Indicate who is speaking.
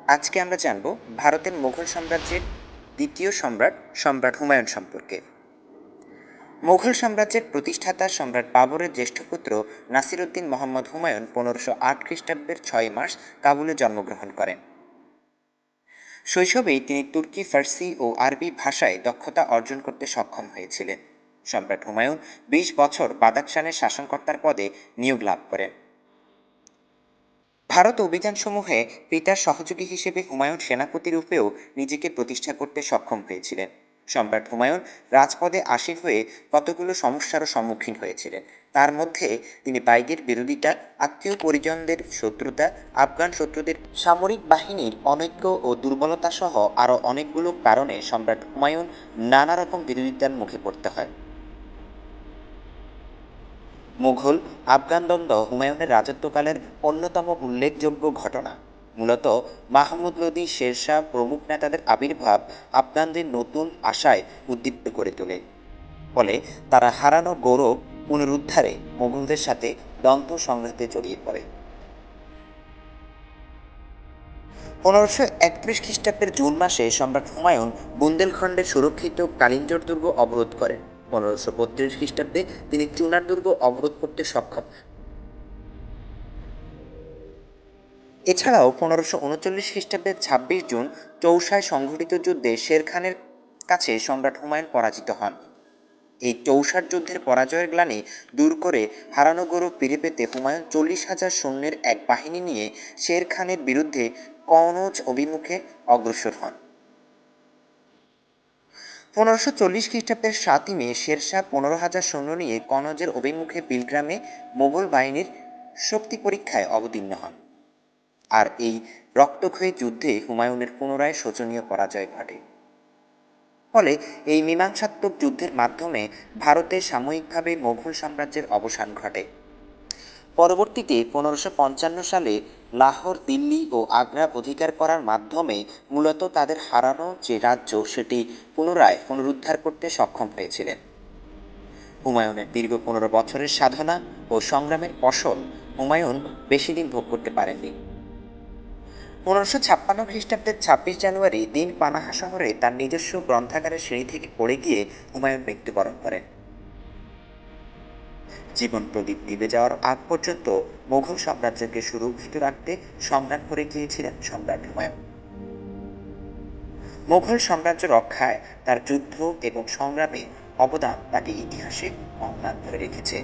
Speaker 1: আজকে আমরা জানব ভারতের মুঘল সাম্রাজ্যের দ্বিতীয় সম্রাট সম্রাট হুমায়ুন সম্পর্কে। মুঘল সাম্রাজ্যের প্রতিষ্ঠাতা সম্রাট বাবরের জ্যেষ্ঠ পুত্র নাসিরউদ্দিন মোহাম্মদ হুমায়ুন 1508 খ্রিস্টাব্দের 6 মার্চ কাবুলে জন্মগ্রহণ করেন। শৈশবেই তিনি তুর্কি, ফার্সি ও আরবি ভাষায় দক্ষতা অর্জন করতে সক্ষম হয়েছিলেন। সম্রাট হুমায়ুন 20 বছর বাদাখশানের শাসনকর্তার পদে নিয়োগ লাভ করেন। ভারত অভিযানসমূহে পিতার সহযোগী হিসেবে হুমায়ুন সেনাপতি রূপেও নিজেকে প্রতিষ্ঠা করতে সক্ষম হয়েছিলেন। সম্রাট হুমায়ুন রাজপদে আসীন হয়ে কতগুলো সমস্যারও সম্মুখীন হয়েছিলেন। তার মধ্যে তিনি বাইগের বিরোধিতা, আত্মীয় পরিজনদের শত্রুতা, আফগান শত্রুদের সামরিক বাহিনীর অনৈক্য ও দুর্বলতা সহ আরও অনেকগুলো কারণে সম্রাট হুমায়ুন নানা রকম বিরোধিতার মুখে পড়তে হয়। মুঘল আফগান দ্বন্দ্ব হুমায়ুনের রাজত্বকালের অন্যতম উল্লেখযোগ্য ঘটনা। মূলত মাহমুদ লোদি, শের শাহ প্রমুখ নেতাদের আবির্ভাব আফগানদের নতুন আশায় উদ্দীপ্ত করে তোলে। ফলে তারা হারানো গৌরব পুনরুদ্ধারে মুঘলদের সাথে দ্বন্দ্ব সংঘাতে জড়িয়ে পড়ে। 1531 খ্রিস্টাব্দের জুন মাসে সম্রাট হুমায়ুন বুন্দেলখণ্ডের সুরক্ষিত কালিঞ্জর দুর্গ অবরোধ করেন। 1532 খ্রিস্টাব্দে তিনি চুনার দুর্গ অবরোধ করতে সক্ষম। এছাড়াও 1539 খ্রিস্টাব্দের 26 জুন চৌসায় সংঘটিত যুদ্ধে শের খানের কাছে সম্রাট হুমায়ুন পরাজিত হন। এই চৌসার যুদ্ধের পরাজয়ের গ্লানি দূর করে হারানো গৌরব ফিরে পেতে হুমায়ুন 40,000 সৈন্যের এক বাহিনী নিয়ে শের খানের বিরুদ্ধে কনৌজ অভিমুখে অগ্রসর হন। 1540 খ্রিস্টাব্দের 7ই মে শেরশাহ 15,000 সৈন্য নিয়ে কনৌজের অভিমুখে বিলগ্রামে মোগল বাহিনীর শক্তি পরীক্ষায় অবতীর্ণ হন। আর এই রক্তক্ষয়ী যুদ্ধে হুমায়ুনের পুনরায় শোচনীয় পরাজয় ঘটে। ফলে এই মীমাংসাত্মক যুদ্ধের মাধ্যমে ভারতে সাময়িকভাবে মোগল সাম্রাজ্যের অবসান ঘটে। পরবর্তীতে 1555 সালে লাহোর, দিল্লি ও আগ্রা অধিকার করার মাধ্যমে মূলত তাদের হারানো যে রাজ্য সেটি পুনরায় পুনরুদ্ধার করতে সক্ষম হয়েছিলেন। হুমায়ুনের দীর্ঘ 15 বছরের সাধনা ও সংগ্রামের ফসল হুমায়ুন বেশি দিন ভোগ করতে পারেননি। 1556 খ্রিস্টাব্দের 26 জানুয়ারি দিন পানাহা শহরে তার নিজস্ব গ্রন্থাগারের সিঁড়ি থেকে পড়ে গিয়ে হুমায়ুন মৃত্যুবরণ করেন। জীবন প্রদীপ নিভে যাওয়ার আগ পর্যন্ত মুঘল সাম্রাজ্যকে সুরক্ষিত রাখতে সংগ্রাম করে গিয়েছিলেন সম্রাট হুমায়ুন। মুঘল সাম্রাজ্য রক্ষায় তার যুদ্ধ এবং সংগ্রামে অবদান তাকে ইতিহাসে অম্লান করে রেখেছে।